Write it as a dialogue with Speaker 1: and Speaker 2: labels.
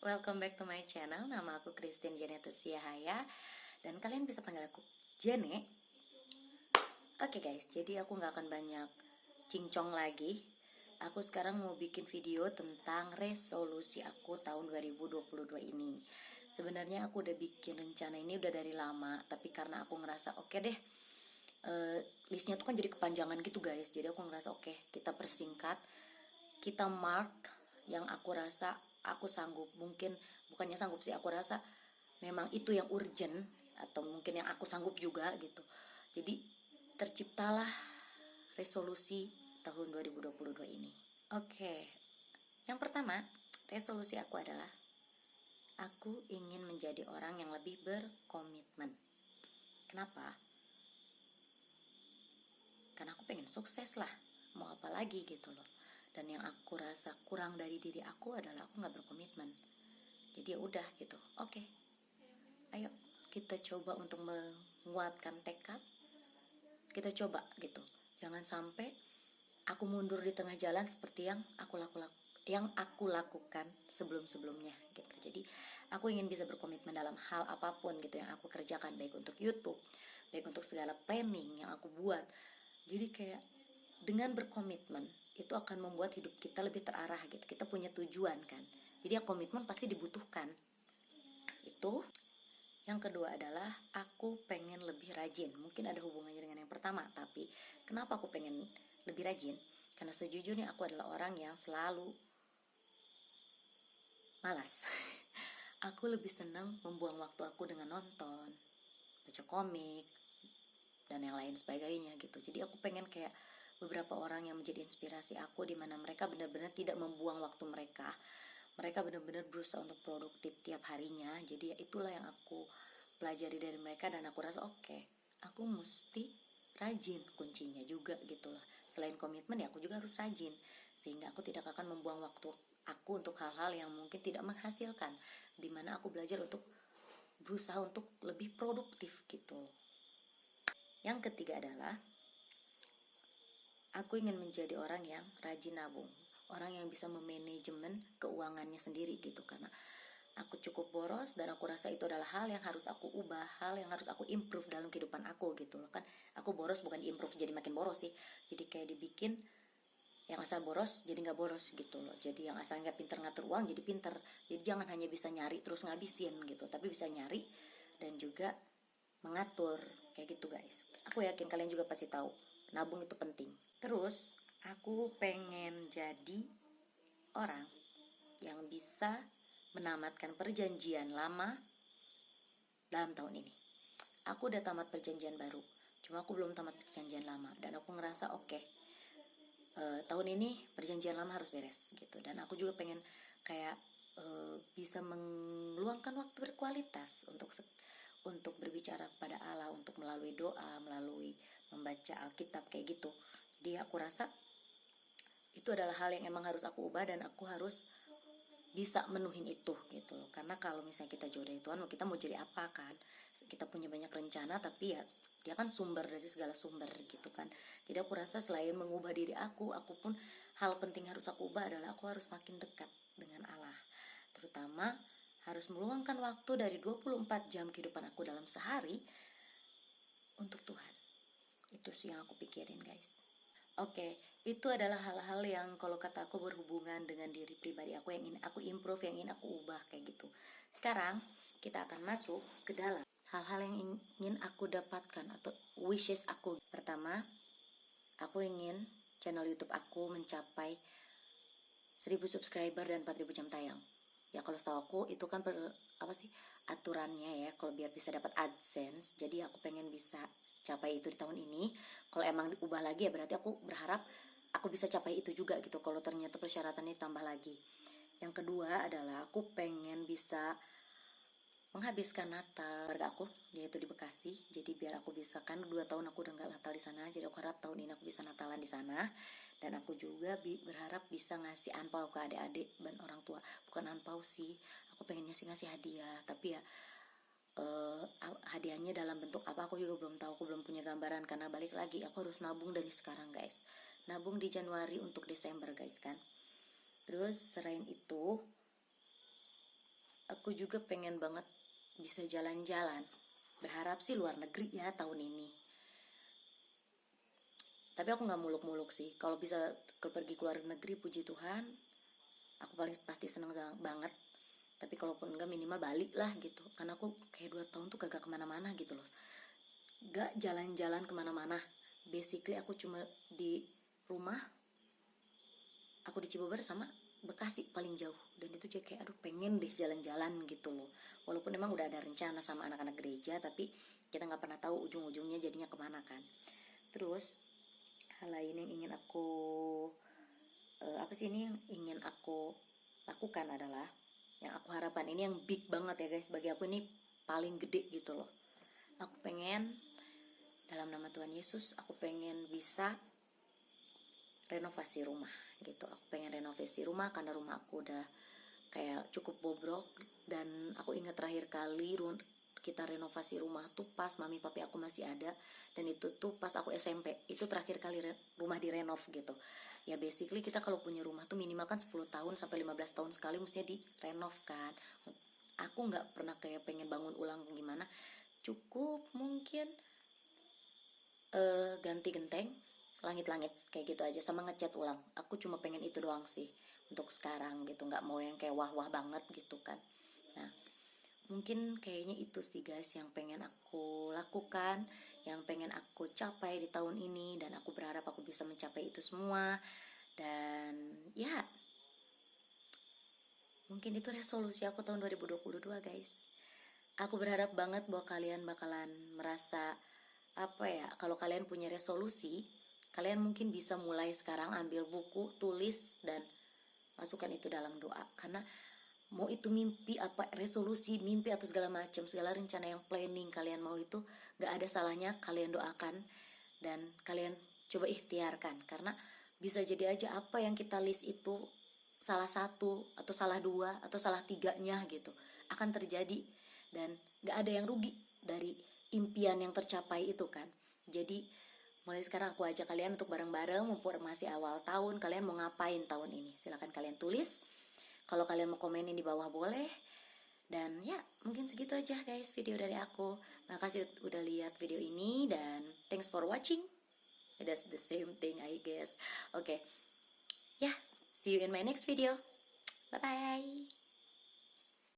Speaker 1: welcome back to my channel. Nama aku Christine Jenetus Yahaya dan kalian bisa panggil aku Jene. Oke guys, jadi aku gak akan banyak cincong lagi. Aku sekarang mau bikin video tentang resolusi aku tahun 2022 ini. Sebenarnya aku udah bikin rencana ini udah dari lama, tapi karena aku ngerasa oke deh, listnya tuh kan jadi kepanjangan gitu guys. Jadi aku ngerasa oke, kita persingkat, kita mark yang aku rasa aku sanggup. Mungkin bukannya sanggup sih, aku rasa memang itu yang urgent, atau mungkin yang aku sanggup juga gitu. Jadi terciptalah resolusi tahun 2022 ini. Oke, yang pertama resolusi aku adalah aku ingin menjadi orang yang lebih berkomitmen. Kenapa? Karena aku pengen sukses lah, mau apa lagi gitu loh. Dan yang aku rasa kurang dari diri aku adalah aku gak berkomitmen. Jadi ya udah gitu, oke, ayo kita coba untuk menguatkan tekad. Kita coba gitu, jangan sampai aku mundur di tengah jalan seperti yang aku lakukan sebelum-sebelumnya gitu. Jadi aku ingin bisa berkomitmen dalam hal apapun gitu yang aku kerjakan, baik untuk YouTube, baik untuk segala planning yang aku buat. Jadi kayak dengan berkomitmen itu akan membuat hidup kita lebih terarah gitu. Kita punya tujuan kan. Jadi ya komitmen pasti dibutuhkan. Itu. Yang kedua adalah aku pengen lebih rajin. Mungkin ada hubungannya dengan yang pertama, tapi kenapa aku pengen lebih rajin? Karena sejujurnya aku adalah orang yang selalu malas. Aku lebih senang membuang waktu aku dengan nonton, baca komik, dan yang lain sebagainya gitu. Jadi aku pengen kayak beberapa orang yang menjadi inspirasi aku, di mana mereka benar-benar tidak membuang waktu mereka. Mereka benar-benar berusaha untuk produktif tiap harinya. Jadi ya itulah yang aku pelajari dari mereka, dan aku rasa oke, aku mesti rajin, kuncinya juga gitu loh. Selain komitmen ya aku juga harus rajin, sehingga aku tidak akan membuang waktu aku untuk hal-hal yang mungkin tidak menghasilkan, dimana aku belajar untuk berusaha untuk lebih produktif gitu. Yang ketiga adalah aku ingin menjadi orang yang rajin nabung, orang yang bisa memanajemen keuangannya sendiri gitu. Karena aku cukup boros dan aku rasa itu adalah hal yang harus aku ubah, hal yang harus aku improve dalam kehidupan aku gitu loh kan. Aku boros bukan improve jadi makin boros sih, jadi kayak dibikin yang asal boros jadi nggak boros gitu loh. Jadi yang asal nggak pinter ngatur uang jadi pinter. Jadi jangan hanya bisa nyari terus ngabisin gitu, tapi bisa nyari dan juga mengatur kayak gitu guys. Aku yakin kalian juga pasti tahu nabung itu penting. Terus aku pengen jadi orang yang bisa menamatkan perjanjian lama dalam tahun ini. Aku udah tamat perjanjian baru, cuma aku belum tamat perjanjian lama. Dan aku ngerasa oke, tahun ini perjanjian lama harus beres gitu. Dan aku juga pengen kayak bisa meluangkan waktu berkualitas untuk berbicara kepada Allah, untuk melalui doa, melalui membaca Alkitab kayak gitu. Jadi aku rasa itu adalah hal yang emang harus aku ubah, dan aku harus bisa menuhin itu gitu loh. Karena kalau misalnya kita jauh dari Tuhan, kita mau jadi apa kan? Kita punya banyak rencana, tapi ya dia kan sumber dari segala sumber gitu kan. Jadi aku rasa selain mengubah diri aku pun hal penting harus aku ubah adalah aku harus makin dekat dengan Allah. Terutama harus meluangkan waktu dari 24 jam kehidupan aku dalam sehari untuk Tuhan. Itu sih yang aku pikirin guys. Oke, itu adalah hal-hal yang kalau kata aku berhubungan dengan diri pribadi aku, yang ingin aku improve, yang ingin aku ubah kayak gitu. Sekarang kita akan masuk ke dalam hal-hal yang ingin aku dapatkan atau wishes aku. Pertama, aku ingin channel YouTube aku mencapai 1000 subscriber dan 4000 jam tayang. Ya kalau setahu aku itu kan aturannya ya, kalau biar bisa dapat AdSense. Jadi aku pengen bisa capai itu di tahun ini. Kalau emang diubah lagi ya berarti aku berharap aku bisa capai itu juga gitu, kalau ternyata persyaratannya tambah lagi. Yang kedua adalah aku pengen bisa menghabiskan Natal keluarga aku, yaitu di Bekasi. Jadi biar aku bisa, kan 2 tahun aku udah gak Natal di sana, jadi aku harap tahun ini aku bisa Natalan di sana. Dan aku juga berharap bisa ngasih anpau ke adik-adik dan orang tua. Bukan anpau sih, aku pengennya sih ngasih hadiah, tapi ya hadiahnya dalam bentuk apa aku juga belum tahu. Aku belum punya gambaran, karena balik lagi aku harus nabung dari sekarang guys. Nabung di Januari untuk Desember guys kan. Terus selain itu aku juga pengen banget bisa jalan-jalan. Berharap sih luar negeri ya tahun ini. Tapi aku nggak muluk-muluk sih. Kalau bisa pergi ke luar negeri, puji Tuhan, aku paling pasti seneng banget. Tapi kalaupun enggak, minimal balik lah gitu. Karena aku kayak 2 tahun tuh kagak kemana-mana gitu loh. Gak jalan-jalan kemana-mana. Basically aku cuma di rumah. Aku di Cibober sama Bekasi paling jauh. Dan itu jadi kayak aduh pengen deh jalan-jalan gitu loh. Walaupun emang udah ada rencana sama anak-anak gereja, tapi kita gak pernah tahu ujung-ujungnya jadinya kemana kan. Terus hal lain yang ingin aku yang ingin aku lakukan adalah, yang aku harapkan ini yang big banget ya guys, bagi aku ini paling gede gitu loh. Aku pengen dalam nama Tuhan Yesus, aku pengen bisa renovasi rumah gitu. Aku pengen renovasi rumah karena rumah aku udah kayak cukup bobrok. Dan aku ingat terakhir kali kita renovasi rumah tuh pas mami papi aku masih ada. Dan itu tuh pas aku SMP. Itu terakhir kali rumah direnov gitu. Ya basically kita kalau punya rumah tuh minimal kan 10 tahun sampai 15 tahun sekali mestinya direnov kan. Aku gak pernah kayak pengen bangun ulang gimana. Cukup mungkin ganti genteng, langit-langit kayak gitu aja, sama ngecat ulang. Aku cuma pengen itu doang sih untuk sekarang gitu, nggak mau yang kayak wah-wah banget gitu kan. Nah mungkin kayaknya itu sih guys yang pengen aku lakukan, yang pengen aku capai di tahun ini. Dan aku berharap aku bisa mencapai itu semua. Dan ya mungkin itu resolusi aku tahun 2022 guys. Aku berharap banget bahwa kalian bakalan merasa kalau kalian punya resolusi, kalian mungkin bisa mulai sekarang ambil buku, tulis, dan masukkan itu dalam doa. Karena mau itu mimpi resolusi mimpi atau segala macam, segala rencana yang planning kalian mau itu, gak ada salahnya kalian doakan dan kalian coba ikhtiarkan. Karena bisa jadi aja apa yang kita list itu salah satu atau salah dua atau salah tiganya gitu akan terjadi, dan gak ada yang rugi dari impian yang tercapai itu kan. Jadi mulai sekarang aku ajak kalian untuk bareng-bareng, mumpung masih awal tahun, kalian mau ngapain tahun ini? Silahkan kalian tulis. Kalau kalian mau komenin di bawah boleh. Dan ya mungkin segitu aja guys video dari aku. Makasih udah lihat video ini dan thanks for watching. That's the same thing I guess. Okay, see you in my next video. Bye bye.